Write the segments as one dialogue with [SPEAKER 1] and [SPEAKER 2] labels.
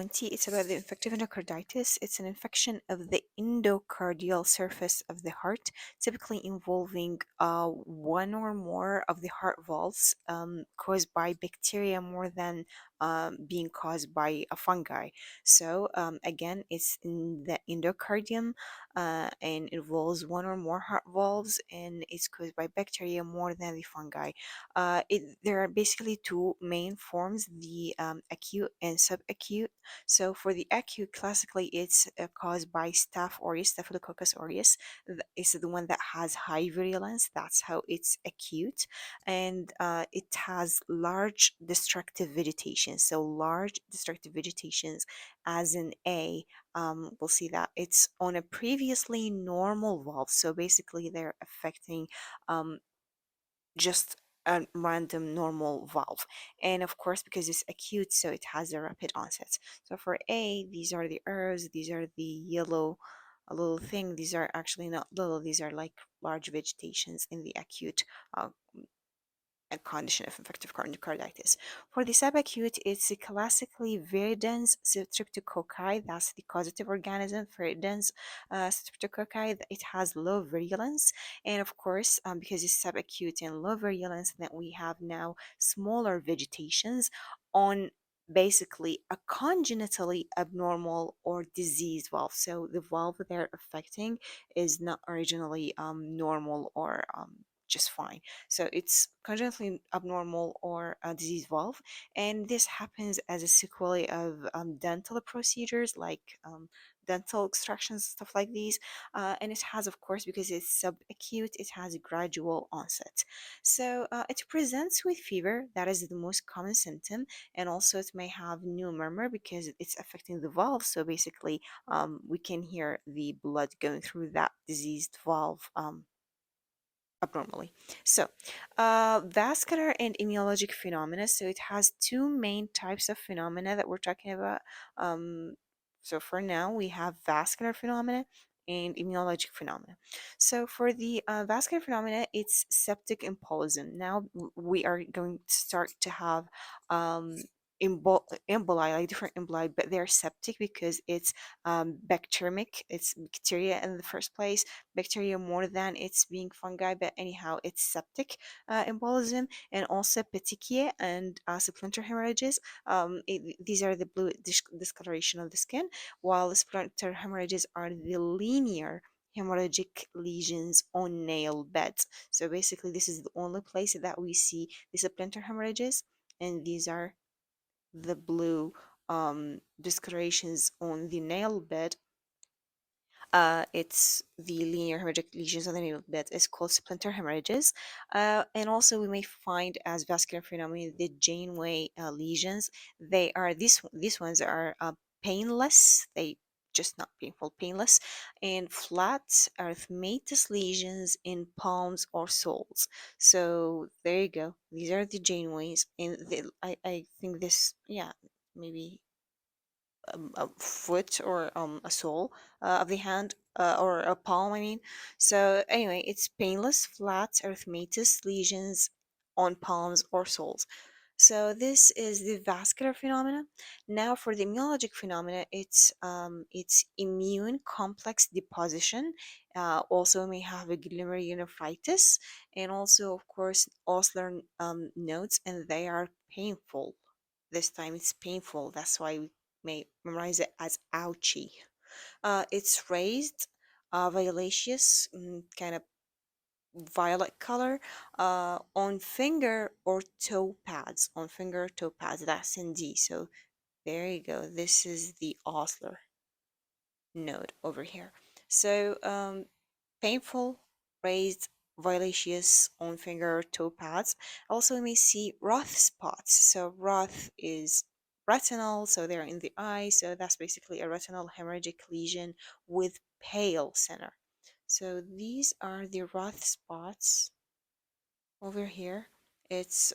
[SPEAKER 1] 20, it's about the infective endocarditis. It's an infection of the endocardial surface of the heart, typically involving one or more of the heart valves, caused by bacteria more than being caused by a fungi. So, again, it's in the endocardium and involves one or more heart valves, and it's caused by bacteria more than the fungi. There are basically two main forms, the acute and subacute. So for the acute, classically, it's caused by Staph aureus, Staphylococcus aureus. It's the one that has high virulence. That's how it's acute, and it has large destructive vegetation. So large destructive vegetations, as in A, we'll see that it's on a previously normal valve. So basically, they're affecting um, just a random normal valve, and of course because it's acute, so it has a rapid onset. So for A, these are the herbs, these are the yellow a little thing, these are actually not little, these are like large vegetations in the acute uh, a condition of infective endocarditis. For the subacute, it's a classically very dense streptococci. That's the causative organism, very dense streptococci. It has low virulence, and of course, because it's subacute and low virulence, then we have now smaller vegetations on basically a congenitally abnormal or diseased valve. So the valve they're affecting is not originally normal or just fine. So it's congenitally abnormal or a disease valve, and this happens as a sequelae of dental procedures like dental extractions, stuff like these. And it has, of course, because it's subacute, it has a gradual onset. So it presents with fever, that is the most common symptom, and also it may have new murmur because it's affecting the valve. So basically, we can hear the blood going through that diseased valve. Abnormally. So, vascular and immunologic phenomena. So, it has two main types of phenomena that we're talking about. So, for now, we have vascular phenomena and immunologic phenomena. So, for the vascular phenomena, it's septic embolism. Now, we are going to start to have um, emboli, like different emboli, but they're septic because it's bacteremic, it's bacteria in the first place, bacteria more than it's being fungi, but anyhow, it's septic embolism, and also petechiae and supplemental hemorrhages. These are the blue discoloration of the skin, while the supplemental hemorrhages are the linear hemorrhagic lesions on nail beds. So basically, this is the only place that we see the supplemental hemorrhages, and these are the blue discolorations on the nail bed. It's the linear hemorrhagic lesions on the nail bed is called splinter hemorrhages. And also we may find as vascular phenomena the Janeway lesions. These ones are painless. They just not painful, painless, and flat erythematous lesions in palms or soles. So there you go. These are the Janeways, and I think this, yeah, maybe a foot or a sole of the hand, or a palm, I mean. So anyway, it's painless, flat erythematous lesions on palms or soles. So this is the vascular phenomena. Now for the immunologic phenomena, it's immune complex deposition. Also may have a glomerulonephritis, and also of course osler nodes, and they are painful. This time it's painful. That's why we may memorize it as ouchie. It's raised, violaceous, kind of violet color, on finger or toe pads. On finger or toe pads. That's in D. So there you go. This is the Osler node over here. So painful, raised, violaceous on finger or toe pads. Also, we may see Roth spots. So Roth is retinal, so they're in the eye. So that's basically a retinal hemorrhagic lesion with pale center. So these are the Roth spots over here. It's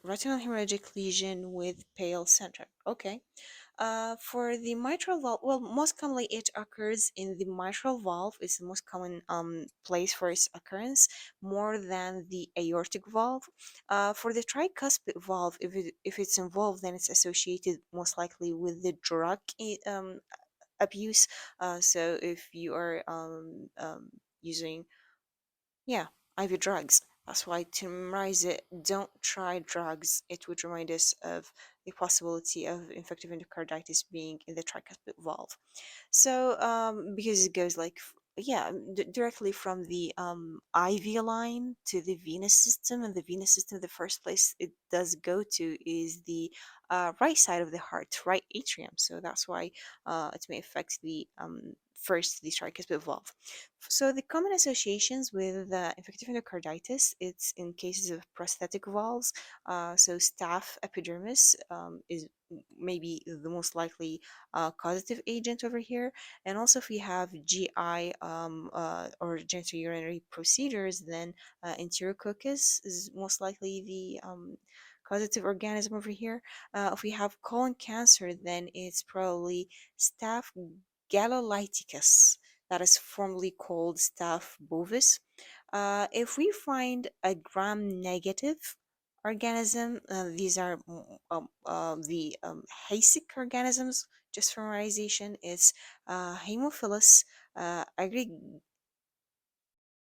[SPEAKER 1] retinal hemorrhagic lesion with pale center. Okay. For the mitral valve, well, most commonly it occurs in the mitral valve. It's the most common place for its occurrence, more than the aortic valve. For the tricuspid valve, if it's involved, then it's associated most likely with the drug abuse. So if you are using, yeah, IV drugs. That's why to memorize it, don't try drugs. It would remind us of the possibility of infective endocarditis being in the tricuspid valve. So, because it goes like, yeah, directly from the IV line to the venous system, and the venous system, the first place it does go to is the right side of the heart, right atrium. So that's why it may affect the first the tricuspid valve. So the common associations with infective endocarditis, it's in cases of prosthetic valves. So staph epidermis is maybe the most likely causative agent over here. And also, if we have GI or genitourinary procedures, then enterococcus is most likely the causative organism over here. If we have colon cancer, then it's probably Staph galolyticus, that is formerly called Staph bovis. If we find a gram negative organism, these are the Haysick organisms. Just for memorization, is Haemophilus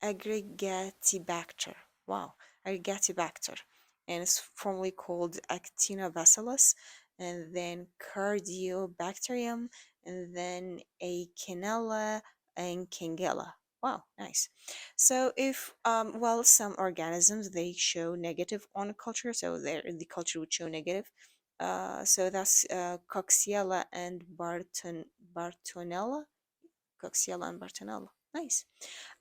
[SPEAKER 1] aggregatibacter. Wow, aggregatibacter. And it's formerly called Actinobacillus, and then Cardiobacterium, and then Echinella and Kingella. Wow, nice. So if well, some organisms they show negative on culture, so the culture would show negative. So that's Coxiella and Bartonella. Coxiella and Bartonella. Nice.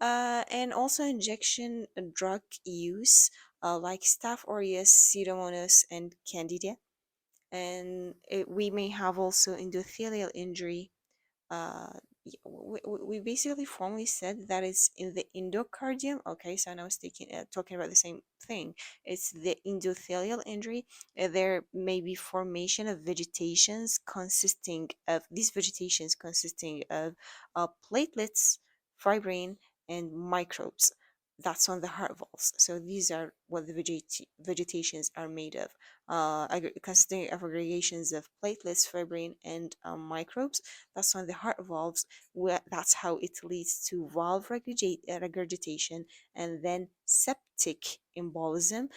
[SPEAKER 1] And also injection drug use, like Staph aureus, Pseudomonas, and Candida. And we may have also endothelial injury. We basically formally said that it's in the endocardium. Okay, so now I was talking about the same thing. It's the endothelial injury. There may be formation of vegetations consisting of these vegetations consisting of platelets, fibrin, and microbes. That's on the heart valves. So these are what the vegetations are made of, consisting of aggregations of platelets, fibrin, and microbes. That's on the heart valves. That's how it leads to valve regurgitation and then septic embolism,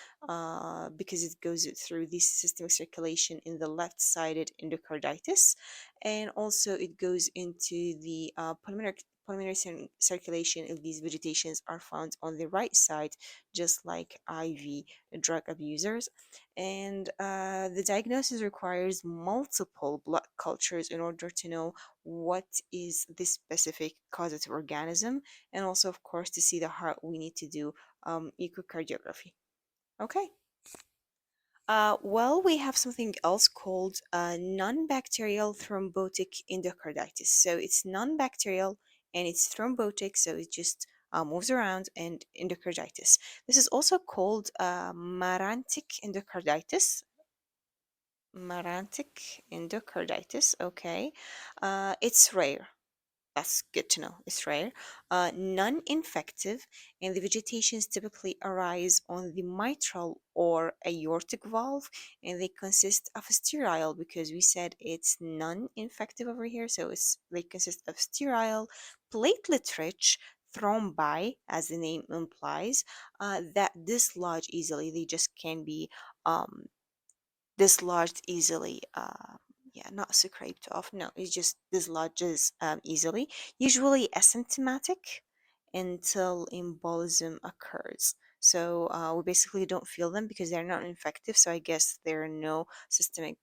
[SPEAKER 1] because it goes through the systemic circulation in the left-sided endocarditis, and also it goes into the pulmonary circulation if these vegetations are found on the right side, just like IV drug abusers. And the diagnosis requires multiple blood cultures in order to know what is the specific causative organism, and also, of course, to see the heart, we need to do echocardiography. Okay. Well, we have something else called non-bacterial thrombotic endocarditis. So it's non-bacterial and it's thrombotic, so it just moves around, and endocarditis. This is also called marantic endocarditis. Marantic endocarditis. Okay, it's rare. That's good to know. It's rare. Non-infective, and the vegetations typically arise on the mitral or aortic valve, and they consist of sterile, because we said it's non-infective over here, so they consist of sterile, platelet-rich thrombi, as the name implies, that dislodge easily. They just can be um, dislodged easily. Yeah, not scraped off. No, it just dislodges easily, usually asymptomatic until embolism occurs. So we basically don't feel them because they're not infective. So I guess there are no systemic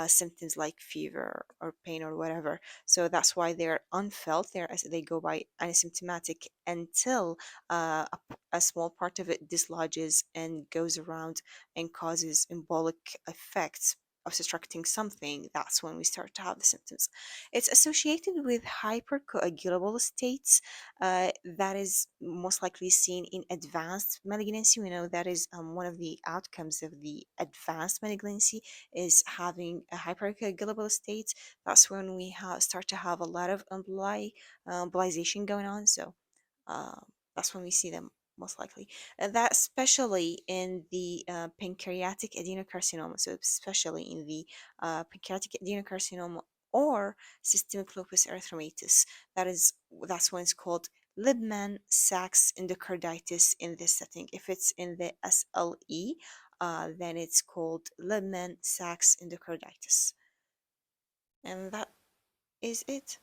[SPEAKER 1] symptoms like fever or pain or whatever. So that's why they're unfelt. They go by asymptomatic until a small part of it dislodges and goes around and causes embolic effects obstructing something, that's when we start to have the symptoms. It's associated with hypercoagulable states that is most likely seen in advanced malignancy. We know that is one of the outcomes of the advanced malignancy is having a hypercoagulable state. That's when we start to have a lot of embolization going on. So uh, that's when we see them most likely. That especially in the pancreatic adenocarcinoma, so especially in the pancreatic adenocarcinoma or systemic lupus erythematosus. That's when it's called Liebman-Sachs endocarditis in this setting. If it's in the SLE, then it's called Liebman-Sachs endocarditis. And that is it.